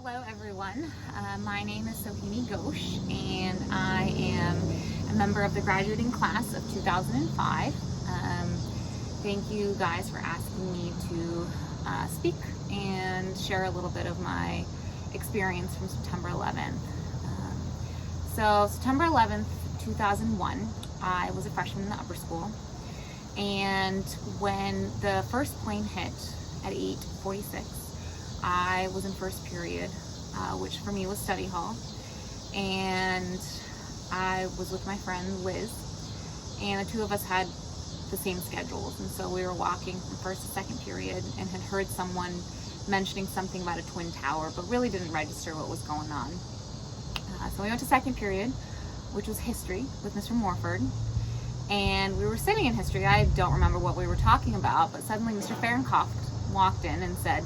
Hello everyone, my name is Sohini Ghosh and I am a member of the graduating class of 2005. Thank you guys for asking me to speak and share a little bit of my experience from September 11th. So September 11th, 2001, I was a freshman in the upper school, and when the first plane hit at 8:46, I was in first period, which for me was study hall, and I was with my friend Liz, and the two of us had the same schedules, and so we were walking from first to second period and had heard someone mentioning something about a twin tower, but really didn't register what was going on. So we went to second period, which was history with Mr. Morford, and we were sitting in history. I don't remember what we were talking about, but suddenly Mr. Fahrencroft walked in and said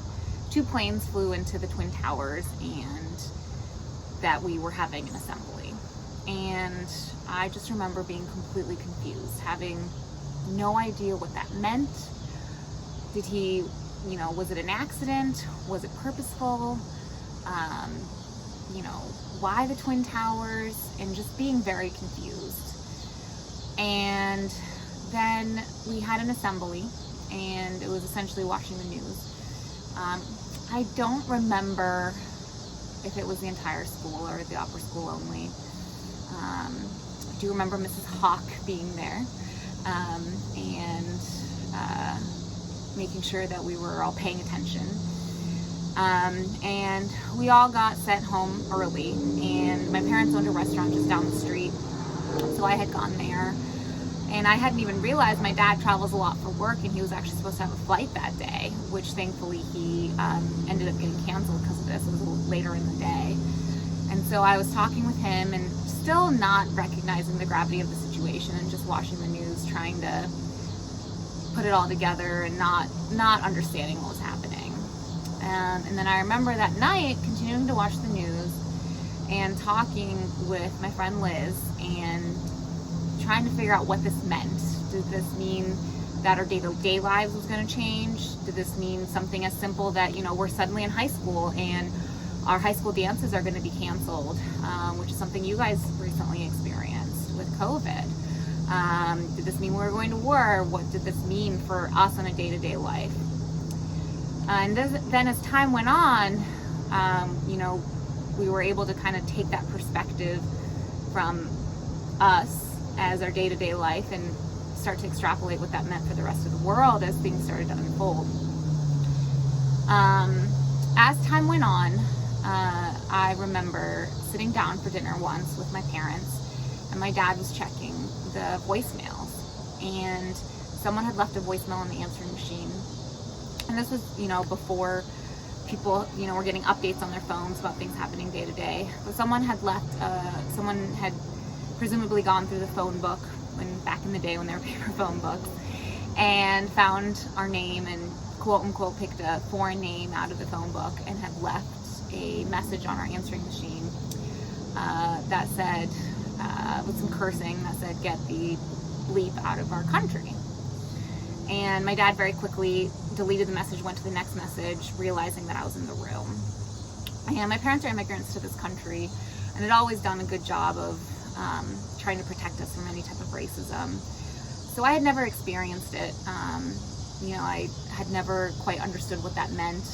2 planes flew into the twin towers and that we were having an assembly. And I just remember being completely confused, having no idea what that meant. Did he, was it an accident? Was it purposeful? Why the twin towers? And just being very confused. And then we had an assembly, and it was essentially watching the news. I don't remember if it was the entire school or the upper school only. I do remember Mrs. Hawk being there and making sure that we were all paying attention. And we all got sent home early, and my parents owned a restaurant just down the street, so I had gone there. And I hadn't even realized my dad travels a lot for work, and he was actually supposed to have a flight that day, which thankfully he ended up getting canceled because of this. It was a little later in the day. And so I was talking with him and still not recognizing the gravity of the situation and just watching the news, trying to put it all together and not understanding what was happening. And then I remember that night continuing to watch the news and talking with my friend Liz and trying to figure out what this meant. Did this mean that our day-to-day lives was going to change? Did this mean something as simple that, we're suddenly in high school and our high school dances are going to be canceled, which is something you guys recently experienced with COVID? Did this mean we were going to war? What did this mean for us on a day-to-day life? And then as time went on, we were able to kind of take that perspective from us as our day-to-day life and start to extrapolate what that meant for the rest of the world as things started to unfold. As time went on, I remember sitting down for dinner once with my parents, and my dad was checking the voicemails, and someone had left a voicemail on the answering machine. And this was, before people, were getting updates on their phones about things happening day to day. But someone had presumably gone through the phone book back in the day when there were paper phone books, and found our name and quote unquote picked a foreign name out of the phone book and had left a message on our answering machine that said, with some cursing, that said, "Get the bleep out of our country." And my dad very quickly deleted the message, went to the next message, realizing that I was in the room. And my parents are immigrants to this country and had always done a good job of trying to protect us from any type of racism. So I had never experienced it. I had never quite understood what that meant.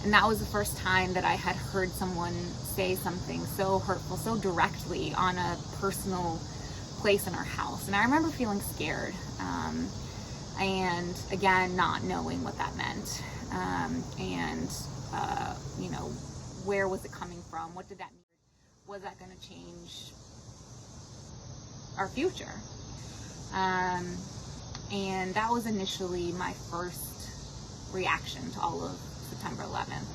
And that was the first time that I had heard someone say something so hurtful, so directly on a personal place in our house. And I remember feeling scared. And again, not knowing what that meant. Where was it coming from? What did that mean? Was that going to change our future? And that was initially my first reaction to all of September 11th.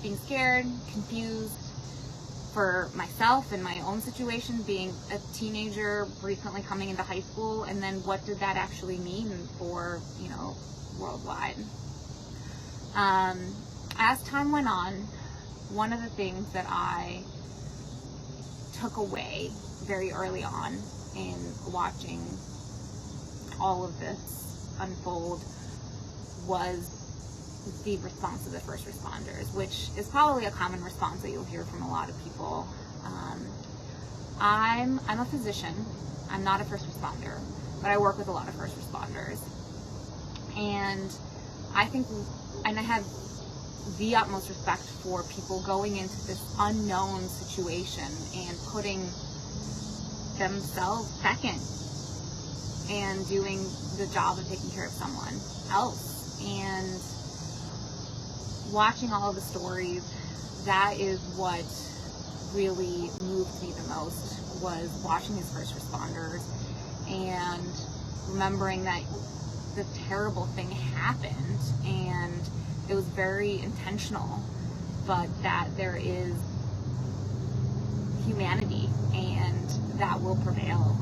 Being scared, confused for myself and my own situation, being a teenager recently coming into high school, and then what did that actually mean for, worldwide? As time went on, one of the things that I took away very early on in watching all of this unfold was the response of the first responders, which is probably a common response that you'll hear from a lot of people. I'm a physician. I'm not a first responder, but I work with a lot of first responders. And I have the utmost respect for people going into this unknown situation and putting themselves second and doing the job of taking care of someone else. And watching all of the stories, that is what really moved me the most, was watching these first responders and remembering that this terrible thing happened and it was very intentional, but that there is humanity and that will prevail.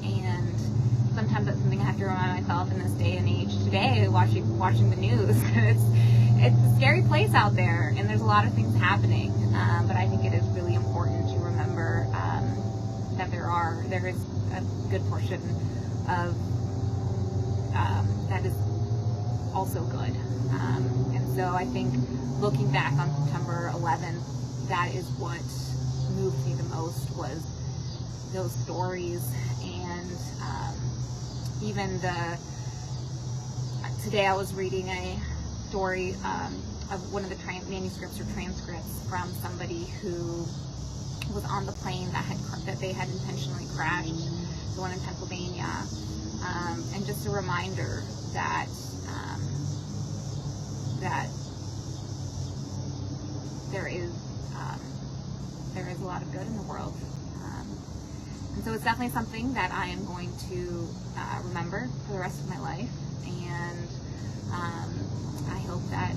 And sometimes that's something I have to remind myself in this day and age today, watching the news. It's a scary place out there, and there's a lot of things happening. But I think it is really important to remember that there is a good portion of that is also good. And so I think looking back on September 11th, that is what moved me the most, was those stories. And even today I was reading a story of one of the manuscripts or transcripts from somebody who was on the plane that they had intentionally crashed, the one in Pennsylvania, and just a reminder that there is a lot of good in the world. And so it's definitely something that I am going to remember for the rest of my life, and I hope that